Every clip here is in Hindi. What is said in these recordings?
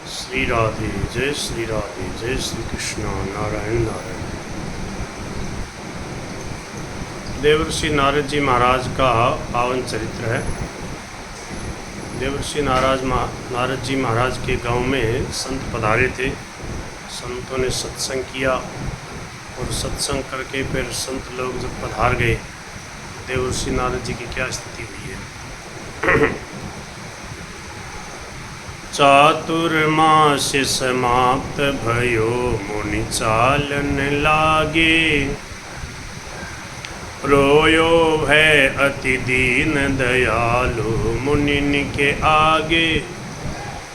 श्री राधे, जय श्री राधे, जय श्री कृष्ण, नारायण नारायण। देवर्षि नारद जी महाराज का पावन चरित्र है। देवर्षि नारद जी महाराज के गांव में संत पधारे थे। संतों ने सत्संग किया और सत्संग करके फिर संत लोग जब पधार गए, देवर्षि नारद जी की क्या स्थिति हुई है। चातुर्मास समाप्त भयो मुनि चालन लागे, रोयो है अति दीन दयालु मुनिन के आगे।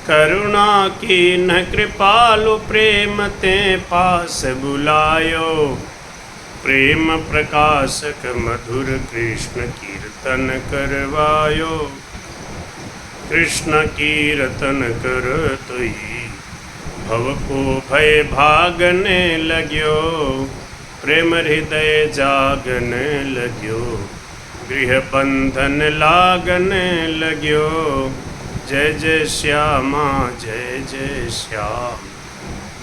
करुणा की न कृपालु प्रेम ते पास बुलायो, प्रेम प्रकाशक मधुर कृष्ण कीर्तन करवायो। कृष्ण कीर्तन कर तुई भव को भय भागने लग्यो, प्रेम हृदय जागने लग्यो, गृह बंधन लागने लग्यो। जय जय श्यामा जय जय श्याम,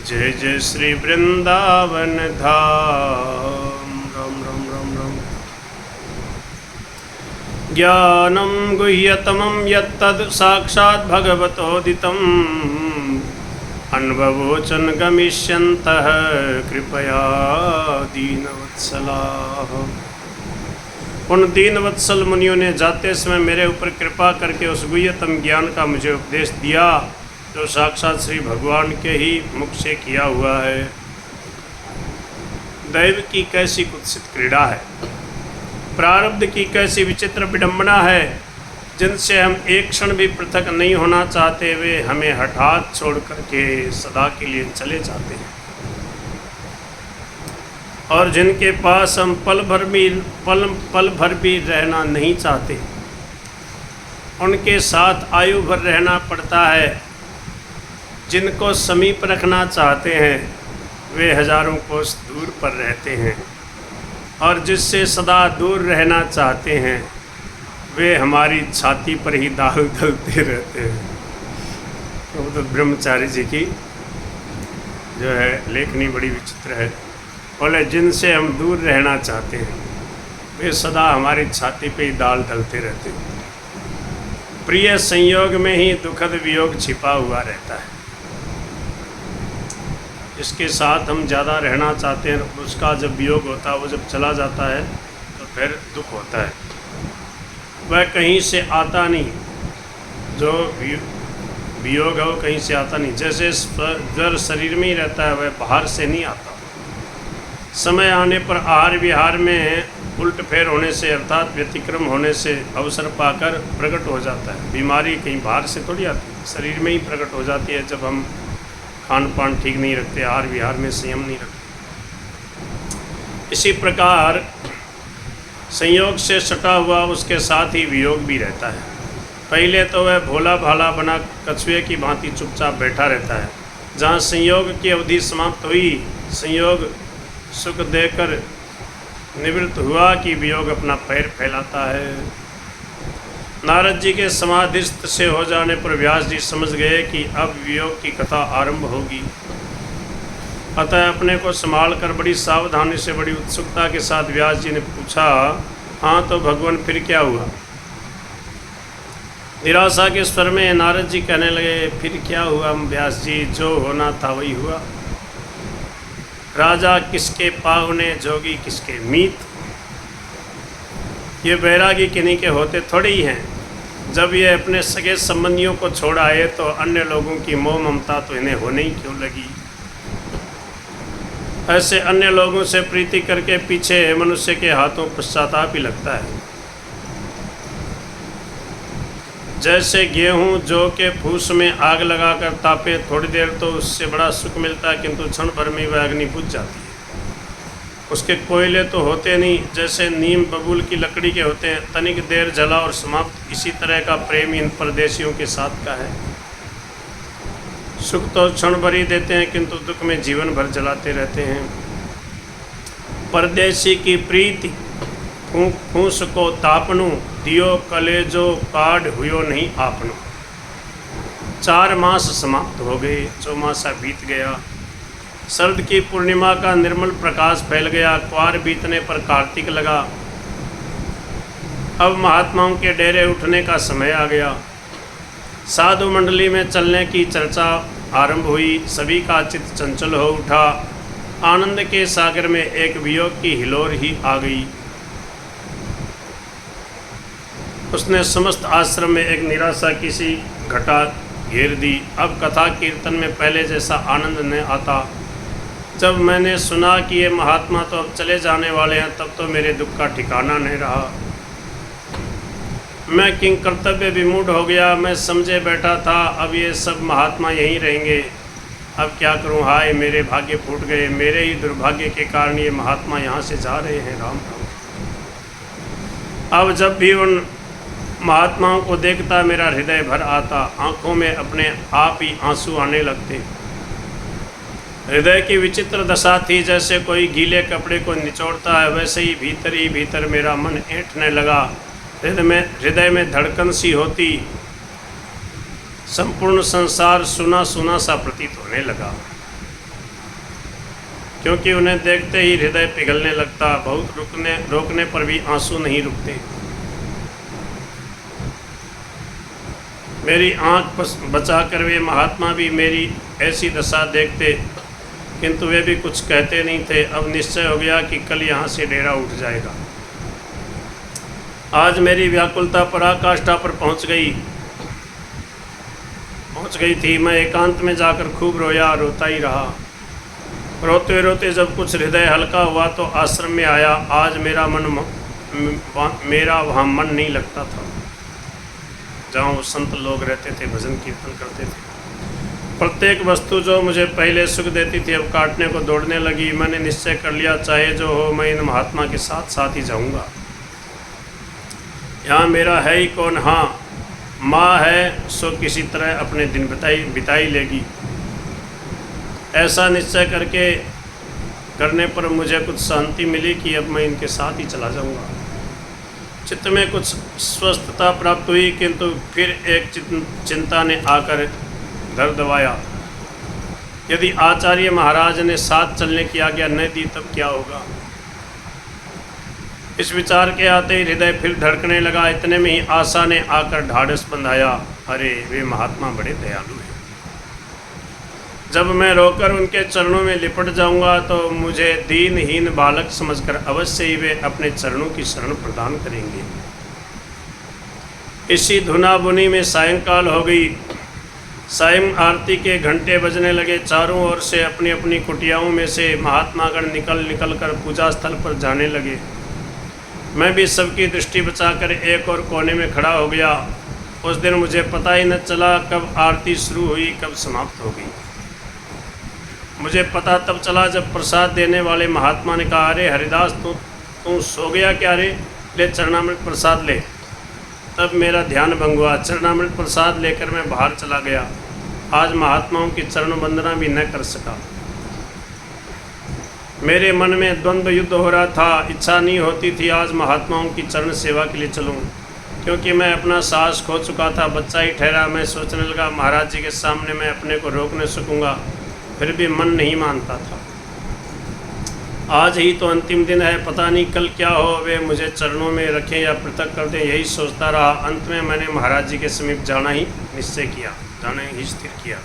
जय जय श्री वृंदावन धाम। राम राम राम राम। ज्ञानं गुह्यतमं यत्तद् साक्षात् भगवतोदितं, अनुभवोचन गमिष्यन्तः कृपया दीनवत्सलाः। उन दीनवत्सल मुनियों ने जाते समय मेरे ऊपर कृपा करके उस गुह्यतम ज्ञान का मुझे उपदेश दिया जो साक्षात श्री भगवान के ही मुख से किया हुआ है। दैव की कैसी कुत्सित क्रीड़ा है, प्रारब्ध की कैसी विचित्र विडंबना है, जिनसे हम एक क्षण भी पृथक नहीं होना चाहते, वे हमें हठात छोड़ करके सदा के लिए चले जाते हैं। और जिनके पास हम पल भर भी रहना नहीं चाहते, उनके साथ आयु भर रहना पड़ता है। जिनको समीप रखना चाहते हैं, वे हजारों कोस दूर पर रहते हैं। और जिससे सदा दूर रहना चाहते हैं, वे हमारी छाती पर ही दाग दलते रहते हैं। तो ब्रह्मचारी जी की जो है लेखनी बड़ी विचित्र है। बोले जिनसे हम दूर रहना चाहते हैं, वे सदा हमारी छाती पे ही दाल दलते रहते हैं। प्रिय संयोग में ही दुखद वियोग छिपा हुआ रहता है। जिसके साथ हम ज़्यादा रहना चाहते हैं, उसका जब वियोग होता है, वो जब चला जाता है तो फिर दुख होता है। वह कहीं से आता नहीं, जो वियोग है वो कहीं से आता नहीं। जैसे जर शरीर में ही रहता है, वह बाहर से नहीं आता। समय आने पर आहार विहार में उल्ट फेर होने से अर्थात व्यतिक्रम होने से अवसर पाकर प्रकट हो जाता है। बीमारी कहीं बाहर से थोड़ी आती है, शरीर में ही प्रकट हो जाती है जब हम खान पान ठीक नहीं रखते, आहार विहार में संयम नहीं रखते। इसी प्रकार संयोग से सटा हुआ उसके साथ ही वियोग भी रहता है। पहले तो वह भोला भाला बना कछुए की भांति चुपचाप बैठा रहता है। जहाँ संयोग की अवधि समाप्त हुई, संयोग सुख देकर निवृत्त हुआ कि वियोग अपना पैर फैलाता है। नारद जी के समाधिस्थ से हो जाने पर व्यास जी समझ गए कि अब वियोग की कथा आरंभ होगी। अतः अपने को संभाल कर बड़ी सावधानी से, बड़ी उत्सुकता के साथ व्यास जी ने पूछा, हाँ तो भगवान फिर क्या हुआ? निराशा के स्वर में नारद जी कहने लगे, फिर क्या हुआ व्यास जी, जो होना था वही हुआ। राजा किसके पावने, जोगी किसके मीत। ये बैरागी किन्हीं के होते थोड़े ही हैं। जब ये अपने सगे संबंधियों को छोड़ आए तो अन्य लोगों की मोह ममता तो इन्हें होने ही क्यों लगी। ऐसे अन्य लोगों से प्रीति करके पीछे मनुष्य के हाथों पश्चाताप ही लगता है। जैसे गेहूं जौ के फूस में आग लगाकर तापे, थोड़ी देर तो उससे बड़ा सुख मिलता है, किंतु क्षण भर में वह अग्नि बुझ जाती है। उसके कोयले तो होते नहीं, जैसे नीम बबूल की लकड़ी के होते हैं, तनिक देर जला और समाप्त। इसी तरह का प्रेम इन परदेशियों के साथ का है। सुख तो क्षण भर ही देते हैं, किंतु दुख में जीवन भर जलाते रहते हैं। परदेशी की प्रीति फूस को तापनु, दियो कलेजो काढ़ हुयो नहीं आपनु। 4 मास समाप्त हो गए, चौमासा बीत गया। शरद की पूर्णिमा का निर्मल प्रकाश फैल गया। क्वार बीतने पर कार्तिक लगा। अब महात्माओं के डेरे उठने का समय आ गया। साधु मंडली में चलने की चर्चा आरंभ हुई। सभी का चित्त चंचल हो उठा। आनंद के सागर में एक वियोग की हिलोर ही आ गई। उसने समस्त आश्रम में एक निराशा की सी घटा घेर दी। अब कथा कीर्तन में पहले जैसा आनंद न आता। जब मैंने सुना कि ये महात्मा तो अब चले जाने वाले हैं, तब तो मेरे दुख का ठिकाना नहीं रहा। मैं किंग कर्तव्य विमूढ़ हो गया। मैं समझे बैठा था अब ये सब महात्मा यहीं रहेंगे। अब क्या करूं, हाय मेरे भाग्य फूट गए। मेरे ही दुर्भाग्य के कारण ये महात्मा यहाँ से जा रहे हैं। राम राम। अब जब भी उन महात्माओं को देखता मेरा हृदय भर आता। आंखों में अपने आप ही आंसू आने लगते। हृदय की विचित्र दशा थी। जैसे कोई गीले कपड़े को निचोड़ता है, वैसे ही भीतर मेरा मन ऐंठने लगा। हृदय में धड़कन सी होती। संपूर्ण संसार सुना सुना सा प्रतीत होने लगा, क्योंकि उन्हें देखते ही हृदय पिघलने लगता। बहुत रोकने पर भी आंसू नहीं रुकते। मेरी आँख बचाकर वे महात्मा भी मेरी ऐसी दशा देखते, किंतु वे भी कुछ कहते नहीं थे। अब निश्चय हो गया कि कल यहाँ से डेरा उठ जाएगा। आज मेरी व्याकुलता पराकाष्ठा पर पहुँच गई थी। मैं एकांत में जाकर खूब रोया, रोता ही रहा। रोते रोते जब कुछ हृदय हल्का हुआ तो आश्रम में आया। आज मेरा वहाँ मन नहीं लगता था, जहाँ वो संत लोग रहते थे, भजन कीर्तन करते थे। प्रत्येक वस्तु जो मुझे पहले सुख देती थी, अब काटने को दौड़ने लगी। मैंने निश्चय कर लिया, चाहे जो हो मैं इन महात्मा के साथ साथ ही जाऊंगा। यहाँ मेरा है ही कौन। हाँ, माँ है सो किसी तरह अपने दिन बिताई लेगी। ऐसा निश्चय करने पर मुझे कुछ शांति मिली कि अब मैं इनके साथ ही चला जाऊंगा। चित्त में कुछ स्वस्थता प्राप्त हुई, किंतु फिर एक चिंता ने आकर घर दबाया। यदि आचार्य महाराज ने साथ चलने की आज्ञा न दी तब क्या होगा। इस विचार के आते ही हृदय फिर धड़कने लगा। इतने में ही आशा ने आकर ढाढ़स बंधाया। अरे वे महात्मा बड़े दयालु हैं। जब मैं रोकर उनके चरणों में लिपट जाऊंगा तो मुझे दीनहीन बालक समझकर अवश्य ही वे अपने चरणों की शरण प्रदान करेंगे। इसी धुनाबुनी में सायंकाल हो गई। सायं आरती के घंटे बजने लगे। चारों ओर से अपनी अपनी कुटियाओं में से महात्मागण निकल कर पूजा स्थल पर जाने लगे। मैं भी सबकी दृष्टि बचाकर एक और कोने में खड़ा हो गया। उस दिन मुझे पता ही न चला कब आरती शुरू हुई, कब समाप्त हो गई। मुझे पता तब चला जब प्रसाद देने वाले महात्मा ने कहा, अरे हरिदास तू सो गया क्या रे, ले चरणामृत प्रसाद ले। तब मेरा ध्यान भंग हुआ। चरणामृत प्रसाद लेकर मैं बाहर चला गया। आज महात्माओं की चरण वंदना भी न कर सका। मेरे मन में द्वंद्व युद्ध हो रहा था। इच्छा नहीं होती थी आज महात्माओं की चरण सेवा के लिए चलूं, क्योंकि मैं अपना साहस खो चुका था, बच्चा ही ठहरा। मैं सोचने लगा महाराज जी के सामने मैं अपने को रोक न सकूँगा, फिर भी मन नहीं मानता था। आज ही तो अंतिम दिन है, पता नहीं कल क्या हो। वे मुझे चरणों में रखें या पृथक कर दें, यही सोचता रहा। अंत में मैंने महाराज जी के समीप जाना ही निश्चय किया, जाना ही स्थिर किया।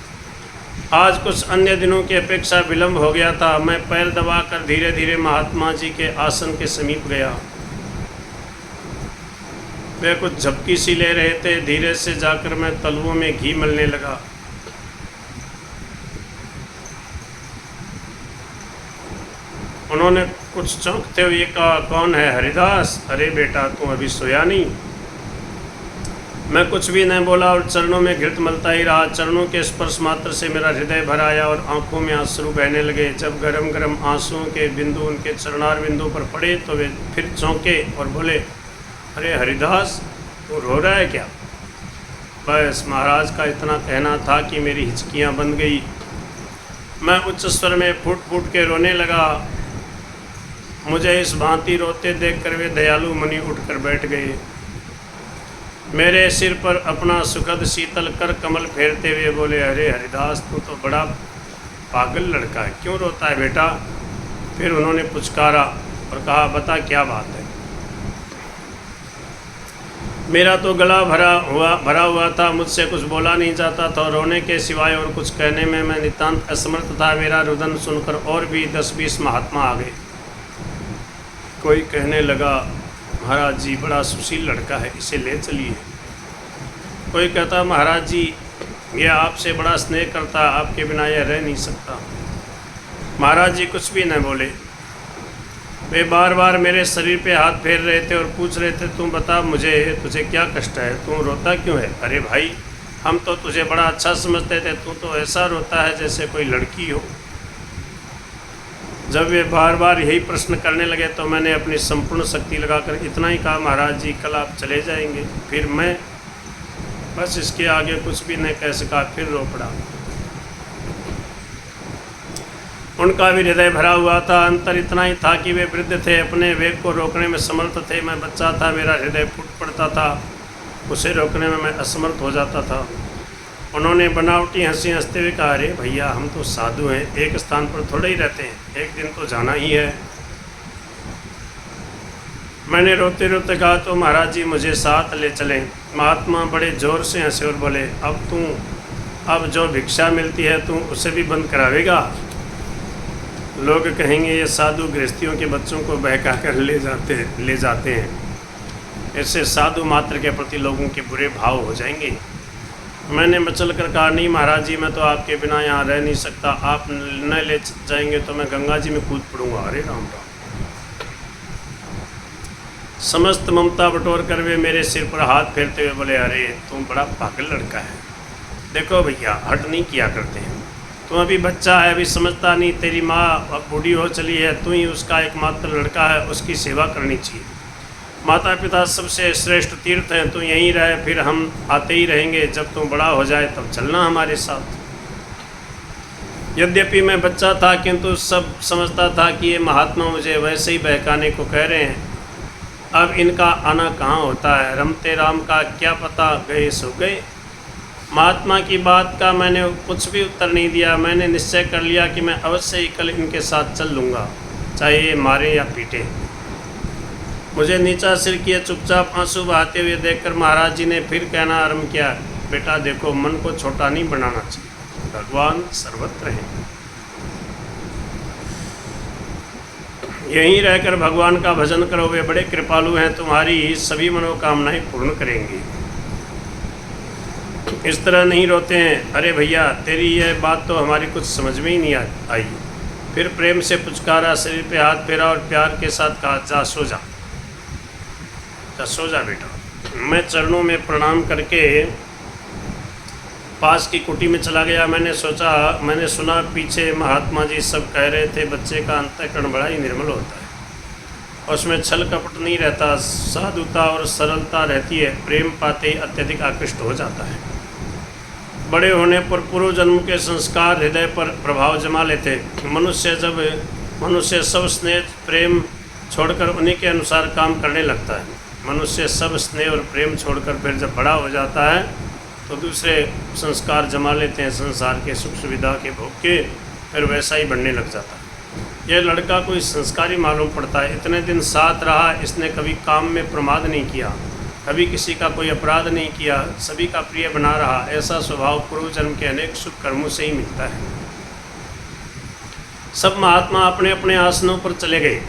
आज कुछ अन्य दिनों की अपेक्षा विलंब हो गया था। मैं पैर दबाकर धीरे धीरे महात्मा जी के आसन के समीप गया। वे कुछ झपकी सी ले रहे थे। धीरे से जाकर मैं तलवों में घी मलने लगा। उन्होंने कुछ चौंकते हुए कहा, कौन है हरिदास? अरे बेटा तू अभी सोया नहीं। मैं कुछ भी नहीं बोला और चरणों में घृत मलता ही रहा। चरणों के स्पर्श मात्र से मेरा हृदय भर आया और आंखों में आंसू बहने लगे। जब गरम गरम आंसुओं के बिंदु उनके चरणार बिंदु पर पड़े तो वे फिर चौंके और बोले, अरे हरिदास तू रो रहा है क्या? बस महाराज का इतना कहना था कि मेरी हिचकियाँ बंध गई। मैं उच्च स्वर में फूट फूट के रोने लगा। मुझे इस भांति रोते देखकर वे दयालु मुनि उठकर बैठ गए। मेरे सिर पर अपना सुखद शीतल कर कमल फेरते हुए बोले, अरे हरिदास तू तो बड़ा पागल लड़का है, क्यों रोता है बेटा। फिर उन्होंने पुचकारा और कहा, बता क्या बात है। मेरा तो गला भरा हुआ था, मुझसे कुछ बोला नहीं जाता था, रोने के सिवाय और कुछ कहने में मैं नितांत असमर्थ था। मेरा रुदन सुनकर और भी 10-20 महात्मा आ गए। कोई कहने लगा, महाराज जी बड़ा सुशील लड़का है, इसे ले चलिए। कोई कहता, महाराज जी यह आपसे बड़ा स्नेह करता, आपके बिना यह रह नहीं सकता। महाराज जी कुछ भी न बोले। वे बार बार मेरे शरीर पे हाथ फेर रहे थे और पूछ रहे थे, तुम बता मुझे, तुझे क्या कष्ट है, तुम रोता क्यों है। अरे भाई, हम तो तुझे बड़ा अच्छा समझते थे, तू तो ऐसा रोता है जैसे कोई लड़की हो। जब वे बार बार यही प्रश्न करने लगे तो मैंने अपनी संपूर्ण शक्ति लगाकर इतना ही कहा, महाराज जी कल आप चले जाएंगे। फिर मैं बस इसके आगे कुछ भी नहीं कह सका, फिर रो पड़ा। उनका भी हृदय भरा हुआ था। अंतर इतना ही था कि वे वृद्ध थे, अपने वेग को रोकने में समर्थ थे। मैं बच्चा था, मेरा हृदय फूट पड़ता था, उसे रोकने में मैं असमर्थ हो जाता था। उन्होंने बनावटी हंसी हंसते हुए कहा, अरे भैया हम तो साधु हैं, एक स्थान पर थोड़े ही रहते हैं, एक दिन तो जाना ही है। मैंने रोते रोते कहा, तो महाराज जी मुझे साथ ले चलें। महात्मा बड़े जोर से हंसे और बोले, अब जो भिक्षा मिलती है तू उसे भी बंद करावेगा। लोग कहेंगे ये साधु गृहस्थियों के बच्चों को बहका कर ले जाते हैं। इससे साधु मात्र के प्रति लोगों के बुरे भाव हो जाएंगे। मैंने मचल कर कहा, नहीं महाराज जी मैं तो आपके बिना यहाँ रह नहीं सकता, आप न ले जाएंगे तो मैं गंगा जी में कूद पड़ूंगा। अरे राम राम। समस्त ममता बटोर कर वे मेरे सिर पर हाथ फेरते हुए बोले, अरे तुम बड़ा पागल लड़का है। देखो भैया हट नहीं किया करते हैं, तुम अभी बच्चा है, अभी समझता नहीं। तेरी माँ अब बूढ़ी हो चली है, तू ही उसका एकमात्र लड़का है, उसकी सेवा करनी चाहिए। माता पिता सबसे श्रेष्ठ तीर्थ हैं, तू यहीं रहे, फिर हम आते ही रहेंगे। जब तू बड़ा हो जाए तब चलना हमारे साथ। यद्यपि मैं बच्चा था किंतु सब समझता था कि ये महात्मा मुझे वैसे ही बहकाने को कह रहे हैं। अब इनका आना कहाँ होता है, रमते राम का क्या पता, गए सो गए। महात्मा की बात का मैंने कुछ भी उत्तर नहीं दिया। मैंने निश्चय कर लिया कि मैं अवश्य ही कल इनके साथ चल लूँगा, चाहे ये मारे या पीटे। मुझे नीचा सिर किए चुपचाप आंसू बहाते हुए देखकर महाराज जी ने फिर कहना आरम्भ किया, बेटा देखो मन को छोटा नहीं बनाना चाहिए, भगवान सर्वत्र हैं। यहीं रहकर भगवान का भजन करो, वे बड़े कृपालु हैं, तुम्हारी सभी मनोकामनाएं पूर्ण करेंगे। इस तरह नहीं रोते हैं। अरे भैया तेरी यह बात तो हमारी कुछ समझ में ही नहीं आई। फिर प्रेम से पुचकारा, शरीर पे हाथ फेरा और प्यार के साथ कहा, जा सो जा, सो जा बेटा। मैं चरणों में प्रणाम करके पास की कुटी में चला गया। मैंने सुना पीछे महात्मा जी सब कह रहे थे, बच्चे का अंतःकरण बड़ा ही निर्मल होता है, उसमें छल कपट नहीं रहता, साधुता और सरलता रहती है, प्रेम पाते ही अत्यधिक आकृष्ट हो जाता है। बड़े होने पर पूर्व जन्म के संस्कार हृदय पर प्रभाव जमा लेते। मनुष्य सब स्नेह प्रेम छोड़कर उन्हीं के अनुसार काम करने लगता है। मनुष्य सब स्नेह और प्रेम छोड़कर फिर जब बड़ा हो जाता है तो दूसरे संस्कार जमा लेते हैं, संसार के सुख सुविधा के भोग के, फिर वैसा ही बनने लग जाता है। यह लड़का कोई संस्कारी मालूम पड़ता है। इतने दिन साथ रहा, इसने कभी काम में प्रमाद नहीं किया, कभी किसी का कोई अपराध नहीं किया, सभी का प्रिय बना रहा। ऐसा स्वभाव पूर्व जन्म के अनेक शुभ कर्मों से ही मिलता है। सब महात्मा अपने अपने आसनों पर चले गए।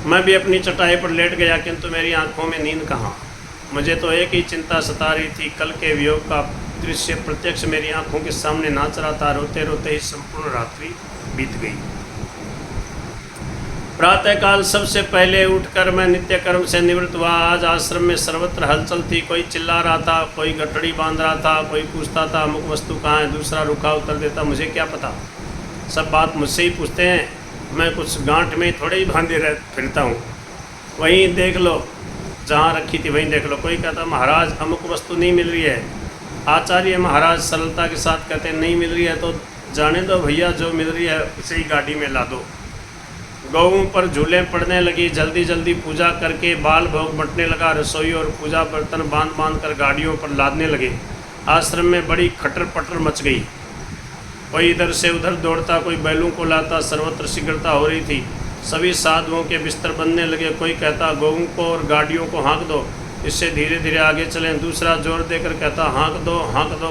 मैं भी अपनी चटाई पर लेट गया, किंतु मेरी आंखों में नींद कहाँ। मुझे तो एक ही चिंता सता रही थी, कल के वियोग का दृश्य प्रत्यक्ष मेरी आंखों के सामने नाच रहा था। रोते रोते ही संपूर्ण रात्रि बीत गई। प्रातःकाल सबसे पहले उठकर मैं नित्य कर्म से निवृत्त हुआ। आज आश्रम में सर्वत्र हलचल थी। कोई चिल्ला रहा था, कोई गठड़ी बांध रहा था, कोई पूछता था मुख वस्तु कहाँ है, दूसरा रुखा उत्तर देता, मुझे क्या पता। सब बात मुझसे ही पूछते हैं, मैं कुछ गांठ में थोड़े ही बांधे फिरता हूँ। वहीं देख लो, जहाँ रखी थी वहीं देख लो। कोई कहता महाराज अमुक वस्तु नहीं मिल रही है। आचार्य महाराज सरलता के साथ कहते नहीं मिल रही है तो जाने दो भैया, जो मिल रही है उसे ही गाड़ी में ला दो। गौओं पर झूलें पड़ने लगी। जल्दी जल्दी पूजा करके बाल भोग बंटने लगा। रसोई और पूजा बर्तन बांध बांध कर गाड़ियों पर लादने लगे। आश्रम में बड़ी खटर पटर मच गई। कोई इधर से उधर दौड़ता, कोई बैलों को लाता। सर्वत्र शीघ्रता हो रही थी। सभी साधुओं के बिस्तर बनने लगे। कोई कहता गौओं को और गाड़ियों को हाँक दो, इससे धीरे धीरे आगे चलें। दूसरा जोर देकर कहता हाँक दो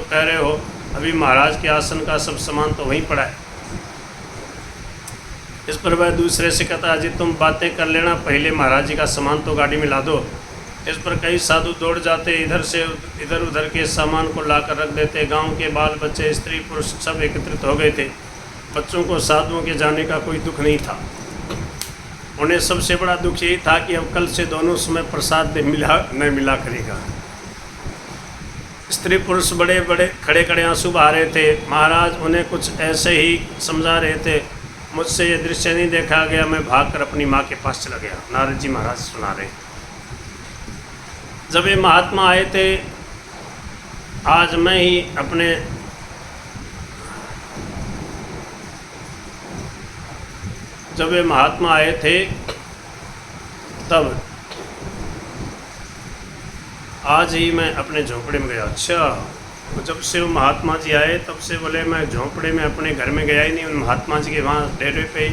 कह रहे हो, अभी महाराज के आसन का सब सामान तो वहीं पड़ा है। इस पर वह दूसरे से कहता अजी तुम बातें कर लेना, पहले महाराज जी का सामान तो गाड़ी में ला दो। इस पर कई साधु दौड़ जाते, इधर से इधर उधर के सामान को लाकर रख देते। गांव के बाल बच्चे स्त्री पुरुष सब एकत्रित हो गए थे। बच्चों को साधुओं के जाने का कोई दुख नहीं था। उन्हें सबसे बड़ा दुख यही था कि अब कल से दोनों समय प्रसाद न मिला करेगा। स्त्री पुरुष बड़े बड़े खड़े खड़े आंसू बहा रहे थे। महाराज उन्हें कुछ ऐसे ही समझा रहे थे। मुझसे ये दृश्य नहीं देखा गया। मैं भागकर अपनी माँ के पास चला गया। नारद जी महाराज सुना रहे। जब ये महात्मा आए थे, आज मैं ही अपने जब ये महात्मा आए थे तब आज ही मैं अपने झोंपड़े में गया। अच्छा, तो जब से वो महात्मा जी आए तब से बोले मैं झोंपड़े में अपने घर में गया ही नहीं। उन महात्मा जी के वहाँ डेरे पे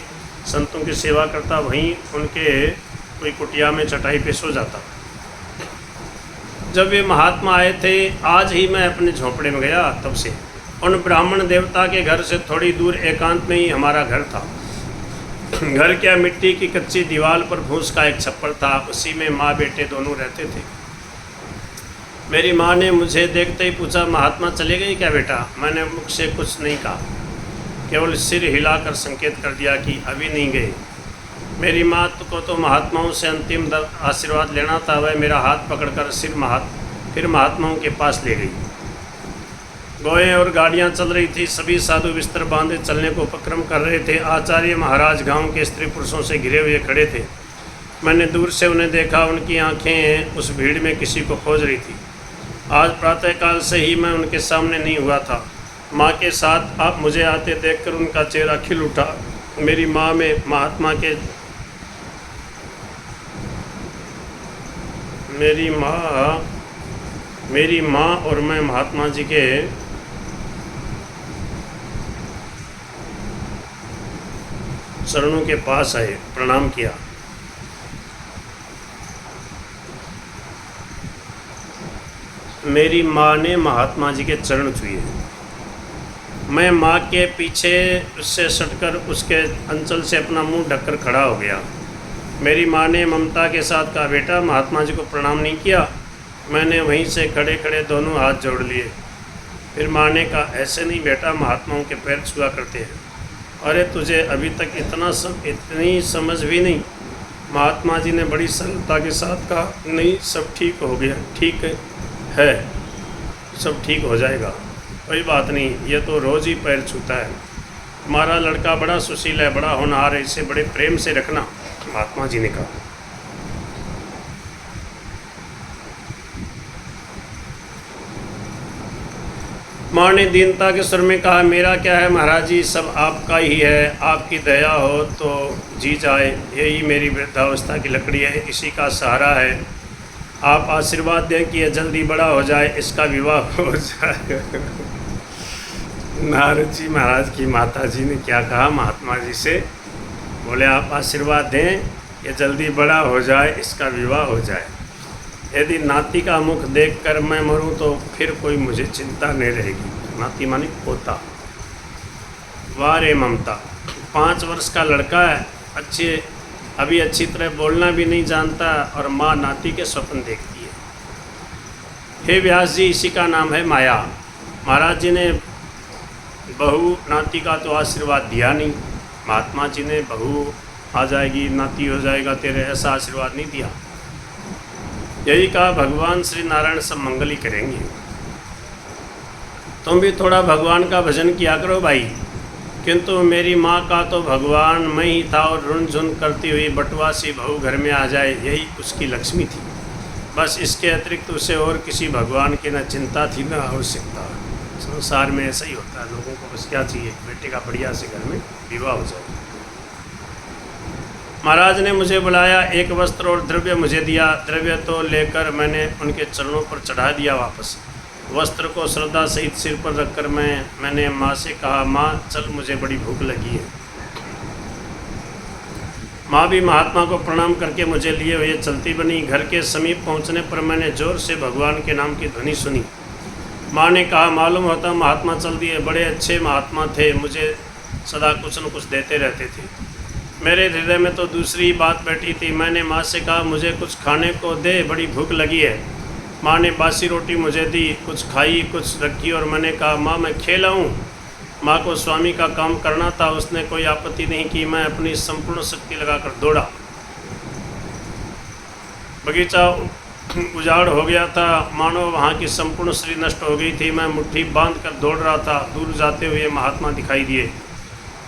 संतों की सेवा करता, वहीं उनके कोई कुटिया में चटाई पे सो जाता। जब ये महात्मा आए थे आज ही मैं अपने झोंपड़े में गया। तब से उन ब्राह्मण देवता के घर से थोड़ी दूर एकांत में ही हमारा घर था। घर क्या, मिट्टी की कच्ची दीवार पर फूस का एक छप्पर था। उसी में माँ बेटे दोनों रहते थे। मेरी माँ ने मुझे देखते ही पूछा महात्मा चले गए क्या बेटा? मैंने मुख से कुछ नहीं कहा, केवल सिर हिलाकर संकेत कर दिया कि अभी नहीं गए। मेरी माँ को तो महात्माओं से अंतिम आशीर्वाद लेना था। वह मेरा हाथ पकड़कर फिर महात्माओं के पास ले गई। गोएं और गाड़ियाँ चल रही थी। सभी साधु बिस्तर बांधे चलने को उपक्रम कर रहे थे। आचार्य महाराज गांव के स्त्री पुरुषों से घिरे हुए खड़े थे। मैंने दूर से उन्हें देखा। उनकी आंखें उस भीड़ में किसी को खोज रही थी। आज प्रातःकाल से ही मैं उनके सामने नहीं हुआ था। माँ के साथ आप मुझे आते देखकर उनका चेहरा खिल उठा। मेरी माँ में महात्मा के मेरी माँ और मैं महात्मा जी के चरणों के पास आए, प्रणाम किया। मेरी माँ ने महात्मा जी के चरण छुए। मैं माँ के पीछे उससे सटकर उसके अंचल से अपना मुंह ढककर खड़ा हो गया। मेरी माँ ने ममता के साथ कहा बेटा महात्मा जी को प्रणाम नहीं किया? मैंने वहीं से खड़े खड़े दोनों हाथ जोड़ लिए। फिर माँ ने कहा ऐसे नहीं बेटा, महात्माओं के पैर छुआ करते हैं। अरे तुझे अभी तक इतनी समझ भी नहीं। महात्मा जी ने बड़ी सरलता के साथ कहा नहीं, सब ठीक हो गया, ठीक है, सब ठीक हो जाएगा, कोई बात नहीं, ये तो रोज़ ही पैर छूता है। हमारा लड़का बड़ा सुशील है, बड़ा होनहार है, इसे बड़े प्रेम से रखना, महात्मा जी ने कहा। माँ ने दीनता के स्वर में कहा मेरा क्या है महाराज जी, सब आपका ही है, आपकी दया हो तो जी जाए। यही मेरी वृद्धावस्था की लकड़ी है, इसी का सहारा है। आप आशीर्वाद दें कि यह जल्दी बड़ा हो जाए, इसका विवाह हो जाए। नारद जी महाराज की माता जी ने क्या कहा महात्मा जी से? बोले आप आशीर्वाद दें ये जल्दी बड़ा हो जाए, इसका विवाह हो जाए। यदि नाती का मुख देखकर मैं मरूं तो फिर कोई मुझे चिंता नहीं रहेगी। नाती माने पोता। वाह रे ममता, 5 वर्ष का लड़का है, अभी अच्छी तरह बोलना भी नहीं जानता और माँ नाती के स्वप्न देखती है। हे व्यास जी, इसी का नाम है माया। महाराज जी ने बहू नाती का तो आशीर्वाद दिया नहीं। महात्मा जी ने बहू आ जाएगी, नाती हो जाएगा तेरे, ऐसा आशीर्वाद नहीं दिया। यही कहा भगवान श्री नारायण सब मंगल ही करेंगे। तुम भी थोड़ा भगवान का भजन किया करो भाई। किंतु मेरी माँ का तो भगवान मैं ही था और रुन झुन करती हुई बटवासी बहू घर में आ जाए, यही उसकी लक्ष्मी थी। बस इसके अतिरिक्त उसे और किसी भगवान की न चिंता थी न आवश्यकता। संसार में ऐसा ही होता है, लोगों को बस क्या चाहिए, बेटे का बढ़िया से घर में विवाह हो जाए। महाराज ने मुझे बुलाया, एक वस्त्र और द्रव्य मुझे दिया। द्रव्य तो लेकर मैंने उनके चरणों पर चढ़ा दिया वापस। वस्त्र को श्रद्धा सहित सिर पर रखकर मैंने माँ से कहा, माँ चल, मुझे बड़ी भूख लगी है। माँ भी महात्मा को प्रणाम करके मुझे लिए हुए चलती बनी। घर के समीप पहुँचने पर मैंने जोर से भगवान के नाम की ध्वनि सुनी। माँ ने कहा, मालूम होता महात्मा चल दिए, बड़े अच्छे महात्मा थे, मुझे सदा कुछ न कुछ देते रहते थे। मेरे हृदय में तो दूसरी बात बैठी थी। मैंने माँ से कहा, मुझे कुछ खाने को दे, बड़ी भूख लगी है। माँ ने बासी रोटी मुझे दी, कुछ खाई, कुछ रखी और मैंने कहा, माँ मैं खेला हूँ। माँ को स्वामी का काम करना था, उसने कोई आपत्ति नहीं की। मैं अपनी संपूर्ण शक्ति लगाकर दौड़ा। बगीचा उजाड़ हो गया था, मानो वहाँ की संपूर्ण श्री नष्ट हो गई थी। मैं मुट्ठी बांध कर दौड़ रहा था। दूर जाते हुए महात्मा दिखाई दिए।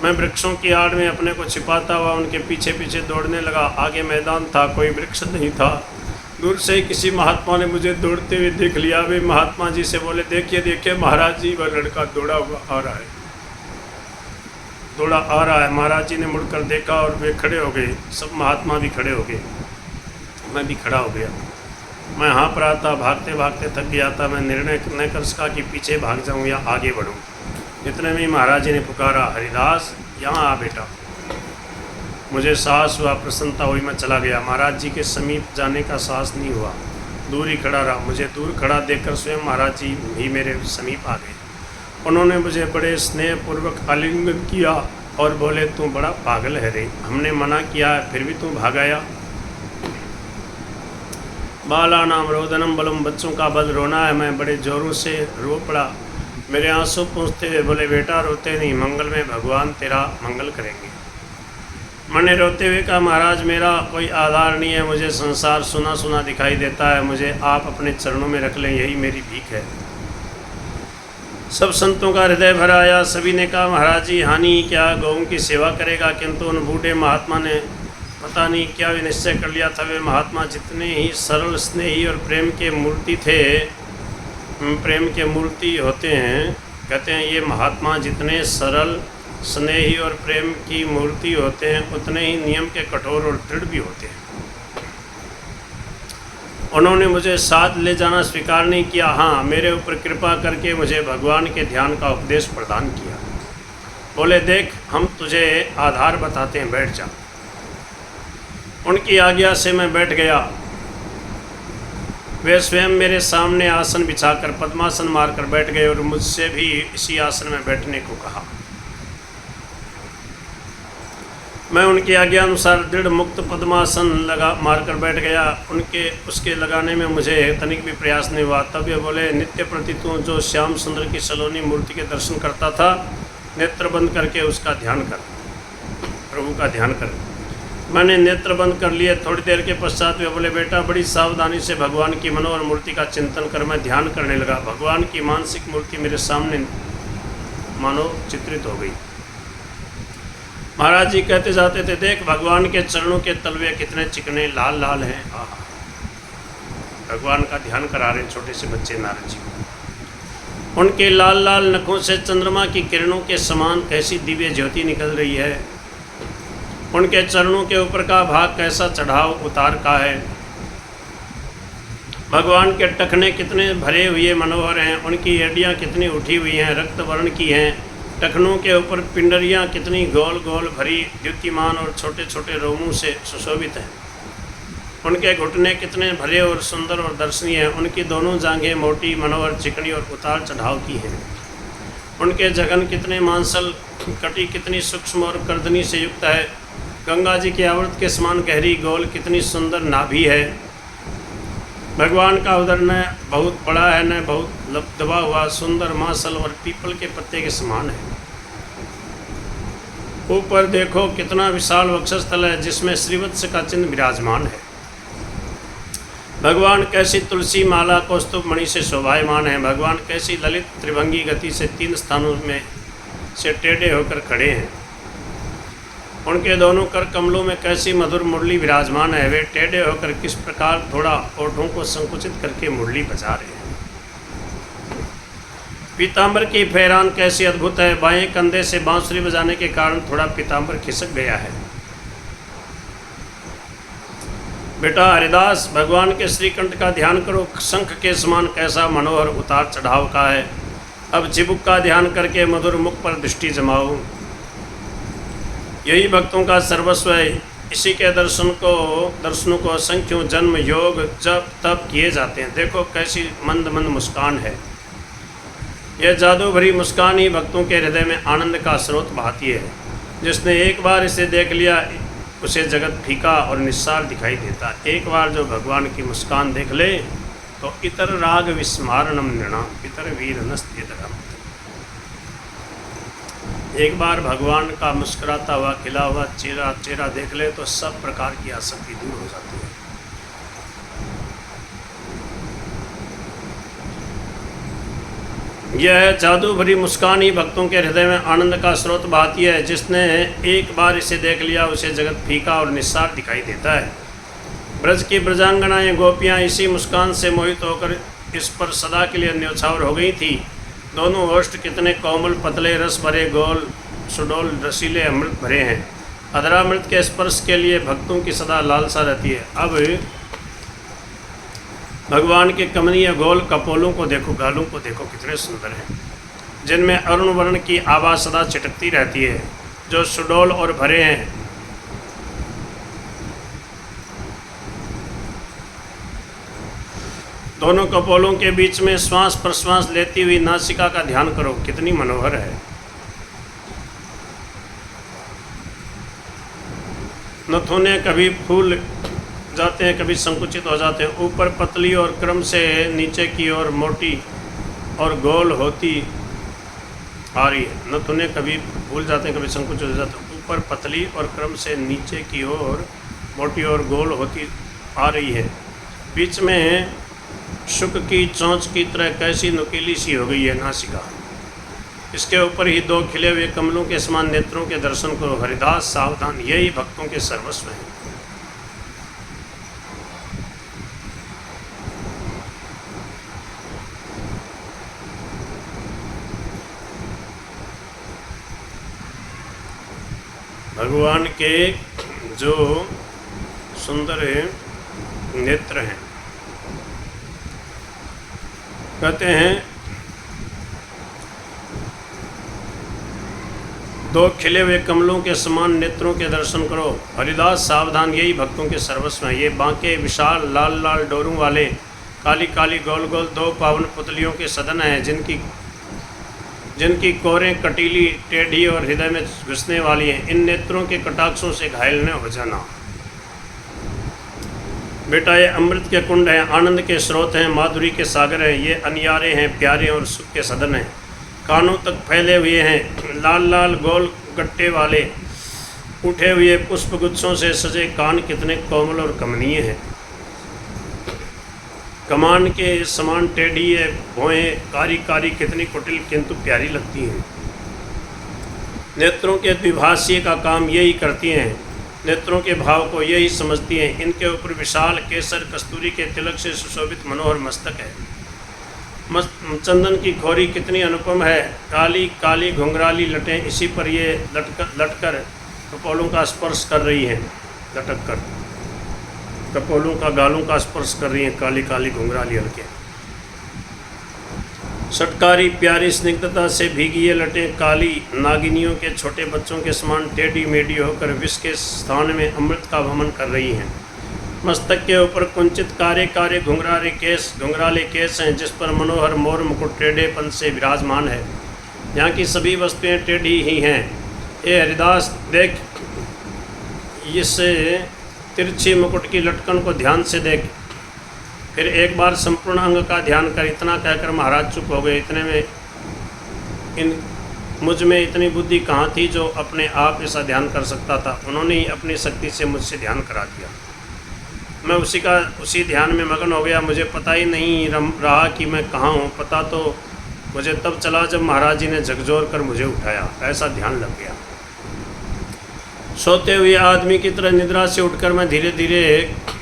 मैं वृक्षों की आड़ में अपने को छिपाता हुआ उनके पीछे पीछे दौड़ने लगा। आगे मैदान था, कोई वृक्ष नहीं था। दूर से ही किसी महात्मा ने मुझे दौड़ते हुए देख लिया। वे महात्मा जी से बोले, देखिए देखिए महाराज जी, वह लड़का दौड़ा हुआ आ रहा है, दौड़ा आ रहा है। महाराज जी ने मुड़कर देखा और वे खड़े हो गए। सब महात्मा भी खड़े हो गए, मैं भी खड़ा हो गया। मैं हाँफ रहा था, भागते भागते थक गया था। मैं निर्णय न कर सका कि पीछे भाग जाऊं या आगे बढ़ूं। इतने में महाराज जी ने पुकारा, हरिदास यहाँ आ बेटा। मुझे साहस हुआ, प्रसन्नता हुई, मैं चला गया। महाराज जी के समीप जाने का साहस नहीं हुआ, दूर ही खड़ा रहा। मुझे दूर खड़ा देखकर स्वयं महाराज जी भी मेरे समीप आ गए। उन्होंने मुझे बड़े स्नेहपूर्वक आलिंगन किया और बोले, तू बड़ा पागल है रे, हमने मना किया है फिर भी तू भाग आया। बाला नाम रोदनम बलम, बच्चों का बल रोना है। मैं बड़े जोरों से रो पड़ा। मेरे आंसू पूछते हुए बोले, बेटा रोते नहीं, मंगल में भगवान तेरा मंगल करेंगे। मैंने रोते हुए कहा, महाराज मेरा कोई आधार नहीं है, मुझे संसार सुना सुना दिखाई देता है, मुझे आप अपने चरणों में रख लें, यही मेरी भीख है। सब संतों का हृदय भर आया। सभी ने कहा, महाराज जी हानि क्या, गौओं की सेवा करेगा। किंतु उन बूढ़े महात्मा ने पता नहीं क्या निश्चय कर लिया था। वे महात्मा जितने ही सरल, स्नेही और प्रेम के मूर्ति थे, प्रेम के मूर्ति होते हैं, कहते हैं ये महात्मा जितने सरल, स्नेही और प्रेम की मूर्ति होते हैं, उतने ही नियम के कठोर और दृढ़ भी होते हैं। उन्होंने मुझे साथ ले जाना स्वीकार नहीं किया। हाँ, मेरे ऊपर कृपा करके मुझे भगवान के ध्यान का उपदेश प्रदान किया। बोले, देख हम तुझे आधार बताते हैं, बैठ जा। उनकी आज्ञा से मैं बैठ गया। वे स्वयं मेरे सामने आसन बिछाकर पद्मासन मारकर बैठ गए और मुझसे भी इसी आसन में बैठने को कहा। मैं उनकी आज्ञा अनुसार दृढ़ मुक्त पद्मासन मारकर बैठ गया। उसके लगाने में मुझे तनिक भी प्रयास नहीं हुआ। तब ये बोले, नित्य प्रति तू जो श्याम सुंदर की सलोनी मूर्ति के दर्शन करता था, नेत्र बंद करके उसका ध्यान कर, प्रभु का ध्यान कर। मैंने नेत्र बंद कर लिए। थोड़ी देर के पश्चात वे बोले, बेटा बड़ी सावधानी से भगवान की मनोहर मूर्ति का चिंतन कर। मैं ध्यान करने लगा। भगवान की मानसिक मूर्ति मेरे सामने मानो चित्रित हो गई। महाराज जी कहते जाते थे, देख भगवान के चरणों के तलवे कितने चिकने लाल लाल हैं। भगवान का ध्यान करा रहे छोटे से बच्चे नारद जी को। उनके लाल लाल नखों से चंद्रमा की किरणों के समान कैसी दिव्य ज्योति निकल रही है। उनके चरणों के ऊपर का भाग कैसा चढ़ाव उतार का है। भगवान के टखने कितने भरे हुए मनोहर हैं। उनकी हड्डियाँ कितनी उठी हुई हैं, रक्त वर्ण की हैं। टखनों के ऊपर पिंडरियाँ कितनी गोल गोल भरी, द्युतिमान और छोटे छोटे रोमों से सुशोभित हैं। उनके घुटने कितने भरे और सुंदर और दर्शनीय हैं। उनकी दोनों जांघें मोटी, मनोहर, चिकनी और उतार चढ़ाव की हैं। उनके जघन कितने मांसल, कटी कितनी सूक्ष्म और कर्दनी से युक्त है। गंगा जी के आवर्त के समान गहरी गोल कितनी सुंदर नाभि है। भगवान का उदर न बहुत बड़ा है, न बहुत दबा हुआ, सुंदर मांसल और पीपल के पत्ते के समान है। ऊपर देखो कितना विशाल वक्षस्थल है, जिसमें श्रीवत्स का चिन्ह विराजमान है। भगवान कैसी तुलसी माला कौस्तुभ मणि से शोभायमान है। भगवान कैसी ललित त्रिभंगी गति से 3 स्थानों में से टेढ़े होकर खड़े हैं। उनके दोनों कर कमलों में कैसी मधुर मुरली विराजमान है। वे टेढ़े होकर किस प्रकार थोड़ा ओठों को संकुचित करके मुरली बजा रहे हैं। पीताम्बर की फहरान कैसी अद्भुत है। बाएं कंधे से बांसुरी बजाने के कारण थोड़ा पीताम्बर खिसक गया है। बेटा हरिदास, भगवान के श्रीकंठ का ध्यान करो, शंख के समान कैसा मनोहर उतार चढ़ाव का है। अब चिबुक का ध्यान करके मधुर मुख पर दृष्टि जमाओ। यही भक्तों का सर्वस्व है। इसी के दर्शनों को असंख्यों जन्म योग जब तब किए जाते हैं। देखो कैसी मंद मंद मुस्कान है। यह जादू भरी मुस्कान ही भक्तों के हृदय में आनंद का स्रोत बहाती है। जिसने एक बार इसे देख लिया उसे जगत फीका और निस्सार दिखाई देता। एक बार जो भगवान की मुस्कान देख ले तो इतर राग विस्मारणम नृणाम इतर वीर नस्त्यतरम। एक बार भगवान का मुस्कुराता हुआ खिला हुआ चेहरा देख ले तो सब प्रकार की आसक्ति दूर हो जाती है। यह जादू भरी मुस्कान ही भक्तों के हृदय में आनंद का स्रोत बहाती है। जिसने एक बार इसे देख लिया उसे जगत फीका और निस्सार दिखाई देता है। ब्रज की ब्रजांगनाएं गोपियां इसी मुस्कान से मोहित होकर इस पर सदा के लिए न्यौछावर हो गई थी। दोनों ओष्ठ कितने कोमल पतले रस भरे गोल सुडोल रसीले अमृत भरे हैं। अधरामृत के स्पर्श के लिए भक्तों की सदा लालसा रहती है। अब भगवान के कमनीय गोल कपोलों को देखो, गालों को देखो कितने सुंदर हैं, जिनमें अरुण वर्ण की आवाज़ सदा छिटकती रहती है, जो सुडोल और भरे हैं। दोनों कपोलों के बीच में श्वास प्रश्वास लेती हुई नासिका का ध्यान करो, कितनी मनोहर है। नथुने कभी फूल जाते हैं, कभी संकुचित हो जाते हैं। ऊपर पतली और क्रम से नीचे की ओर मोटी और गोल होती आ रही है। नथुने कभी फूल जाते हैं, कभी संकुचित हो जाते हैं। ऊपर पतली और क्रम से नीचे की ओर मोटी और गोल होती आ रही है। बीच में शुक की चोंच की तरह कैसी नुकीली सी हो गई है नासिका। इसके ऊपर ही दो खिले हुए कमलों के समान नेत्रों के दर्शन करो। हरिदास सावधान, यही भक्तों के सर्वस्व हैं। भगवान के जो सुंदर नेत्र हैं, कहते हैं दो खिले हुए कमलों के समान नेत्रों के दर्शन करो। हरिदास सावधान, यही भक्तों के सर्वस्व हैं। ये बांके विशाल लाल लाल डोरों वाले काली काली गोल गोल दो पावन पुतलियों के सदन हैं, जिनकी कोरें कटीली टेढ़ी और हृदय में घुसने वाली हैं। इन नेत्रों के कटाक्षों से घायल न हो जाना। बेटा ये अमृत के कुंड हैं, आनंद के स्रोत हैं, माधुरी के सागर हैं। ये अनियारे हैं, प्यारे और सुख के सदन हैं। कानों तक फैले हुए हैं, लाल लाल गोल गट्टे वाले उठे हुए पुष्प गुच्छों से सजे कान कितने कोमल और कमनीय हैं। कमान के समान टेढ़ी है भौहें कारी कारी कितनी कुटिल किंतु प्यारी लगती हैं। नेत्रों के द्विभाषीय का काम यही करती हैं, नेत्रों के भाव को यही समझती हैं। इनके ऊपर विशाल केसर कस्तूरी के तिलक से सुशोभित मनोहर मस्तक है। चंदन की खोरी कितनी अनुपम है। काली काली घुंघराली लटें इसी पर ये लटकर कपोलों का स्पर्श कर रही हैं। लटक कर कपोलों का गालों का स्पर्श कर रही हैं। काली काली घुंघराली हल्के सटकारी प्यारी स्निग्धता से भीगी ये लटें काली नागिनियों के छोटे बच्चों के समान टेढ़ी मेढ़ी होकर विष के स्थान में अमृत का भ्रमण कर रही हैं। मस्तक के ऊपर कुंचित कारे कारे घुंघराले केस हैं, जिस पर मनोहर मोर मुकुट टेढ़ेपन से विराजमान है। यहाँ की सभी वस्तुएं टेढ़ी ही हैं। ये हरिदास देख, इससे तिरछी मुकुट की लटकन को ध्यान से देख, फिर एक बार संपूर्ण अंग का ध्यान कर। इतना कहकर महाराज चुप हो गए। इतने में मुझ में इतनी बुद्धि कहाँ थी जो अपने आप ऐसा ध्यान कर सकता था। उन्होंने ही अपनी शक्ति से मुझसे ध्यान करा दिया। मैं उसी ध्यान में मगन हो गया। मुझे पता ही नहीं रहा कि मैं कहाँ हूँ। पता तो मुझे तब चला जब महाराज जी ने झकझोर कर मुझे उठाया। ऐसा ध्यान लग गया। सोते हुए आदमी की तरह निद्रा से उठकर मैं धीरे धीरे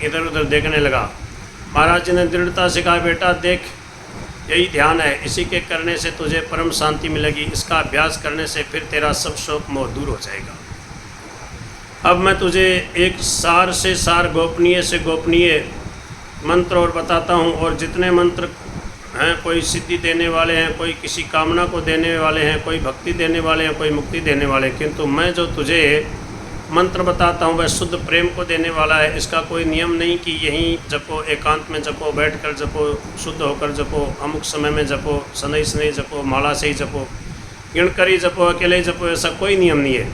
इधर उधर देखने लगा। महाराज जी ने दृढ़ता से कहा, बेटा देख, यही ध्यान है। इसी के करने से तुझे परम शांति मिलेगी। इसका अभ्यास करने से फिर तेरा सब शोक मोह दूर हो जाएगा। अब मैं तुझे एक सार से सार, गोपनीय से गोपनीय मंत्र और बताता हूँ। और जितने मंत्र हैं, कोई सिद्धि देने वाले हैं, कोई किसी कामना को देने वाले हैं, कोई भक्ति देने वाले हैं, कोई मुक्ति देने वाले हैं, किंतु मैं जो तुझे मंत्र बताता हूँ वह शुद्ध प्रेम को देने वाला है। इसका कोई नियम नहीं कि यहीं जपो, एकांत में जपो, बैठकर जपो, शुद्ध होकर जपो, अमुक समय में जपो, शनै शनै जपो, माला से ही जपो, गिणकर ही जपो, अकेले ही जपो, ऐसा कोई नियम नहीं है।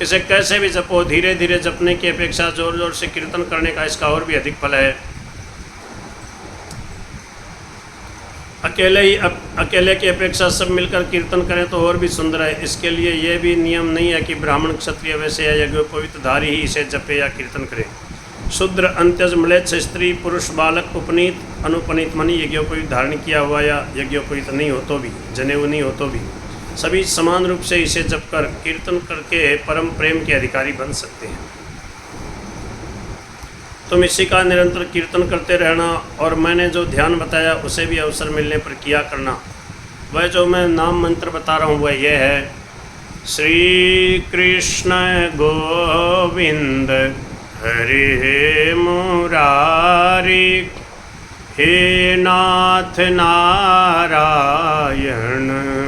इसे कैसे भी जपो, धीरे धीरे जपने की अपेक्षा जोर जोर से कीर्तन करने का इसका और भी अधिक फल है। अकेले की अपेक्षा सब मिलकर कीर्तन करें तो और भी सुंदर है। इसके लिए यह भी नियम नहीं है कि ब्राह्मण, क्षत्रिय, वैश्य या यज्ञोपवीतधारी ही इसे जपे या कीर्तन करे। शूद्र, अंत्यज, म्लेच्छ, स्त्री, पुरुष, बालक, उपनीत, अनुपनीत मनी यज्ञोपवीत धारण किया हुआ या यज्ञोपवीत नहीं हो तो भी, जनेऊ नहीं हो तो भी, सभी समान रूप से इसे जप कर कीर्तन करके परम प्रेम के अधिकारी बन सकते हैं। तुम इसी का निरंतर कीर्तन करते रहना और मैंने जो ध्यान बताया उसे भी अवसर मिलने पर किया करना। वह जो मैं नाम मंत्र बता रहा हूँ वह यह है: श्री कृष्ण गोविंद हरे मुरारी, हे नाथ नारायण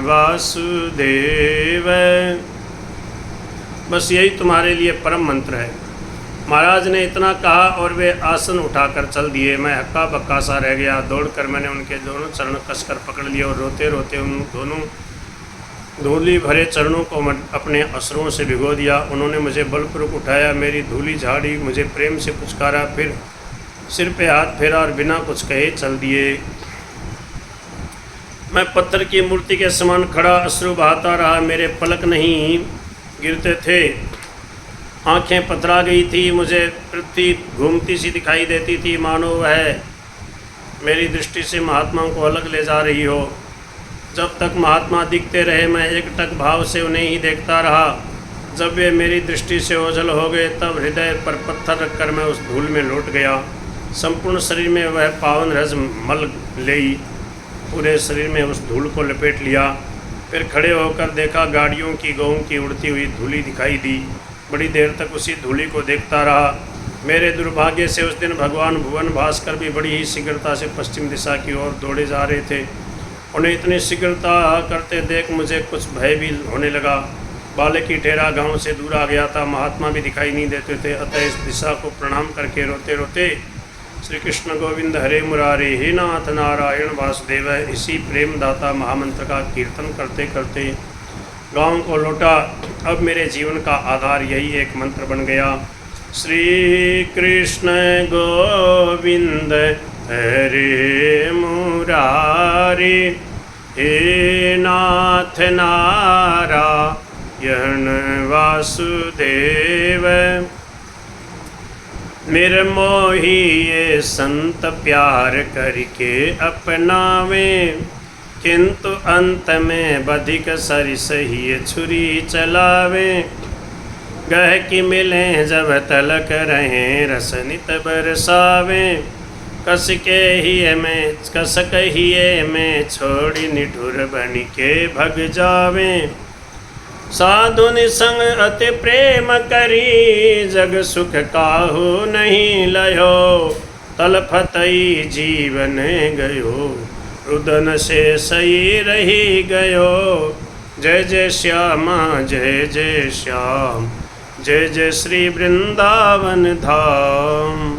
वासुदेव। बस यही तुम्हारे लिए परम मंत्र है। महाराज ने इतना कहा और वे आसन उठाकर चल दिए। मैं हक्का बक्का सा रह गया। दौड़कर मैंने उनके दोनों चरण कसकर पकड़ लिए और रोते रोते उन दोनों धूली भरे चरणों को अपने असरों से भिगो दिया। उन्होंने मुझे बलपूर्वक उठाया, मेरी धूली झाड़ी, मुझे प्रेम से पुचकारा, फिर सिर पे हाथ फेरा और बिना कुछ कहे चल दिए। मैं पत्थर की मूर्ति के समान खड़ा अश्रु बहाता रहा। मेरे पलक नहीं गिरते थे, आंखें पथरा गई थी। मुझे पृथ्वी घूमती सी दिखाई देती थी, मानो वह मेरी दृष्टि से महात्माओं को अलग ले जा रही हो। जब तक महात्मा दिखते रहे मैं एकटक भाव से उन्हें ही देखता रहा। जब वे मेरी दृष्टि से ओझल हो गए तब हृदय पर पत्थर रखकर मैं उस धूल में लौट गया। संपूर्ण शरीर में वह पावन रज मल लेई, पूरे शरीर में उस धूल को लपेट लिया। फिर खड़े होकर देखा, गाड़ियों की, गऊं की उड़ती हुई धूली दिखाई दी। बड़ी देर तक उसी धूली को देखता रहा। मेरे दुर्भाग्य से उस दिन भगवान भुवन भास्कर भी बड़ी ही शीघ्रता से पश्चिम दिशा की ओर दौड़े जा रहे थे। उन्हें इतनी शीघ्रता करते देख मुझे कुछ भय भी होने लगा। बालक की ठेरा गांव से दूर आ गया था, महात्मा भी दिखाई नहीं देते थे। अतः इस दिशा को प्रणाम करके रोते रोते श्री कृष्ण गोविंद हरे मुरारी, हे नाथ नारायण वासुदेव, इसी प्रेमदाता महामंत्र का कीर्तन करते करते गांव को लौटा। अब मेरे जीवन का आधार यही एक मंत्र बन गया: श्री कृष्ण गोविंद हरे मुरारी, हे नाथ नारायण वासुदेव। निर्मोही ये संत प्यार करके अपनावे, किंतु अंत में बधिक सरिस ही छुरी चलावे। गह की मिले जब तलक रहे रस नित बरसावे, कस कहिए में छोड़ी निठुर बन के भग जावे। साधु निसंग अति प्रेम करी, जग सुख काहू नहीं लयो। तलफतई जीवन गयो, रुदन से सही रही गयो। जय जय श्यामा जय जय श्याम, जय जय श्री वृंदावन धाम।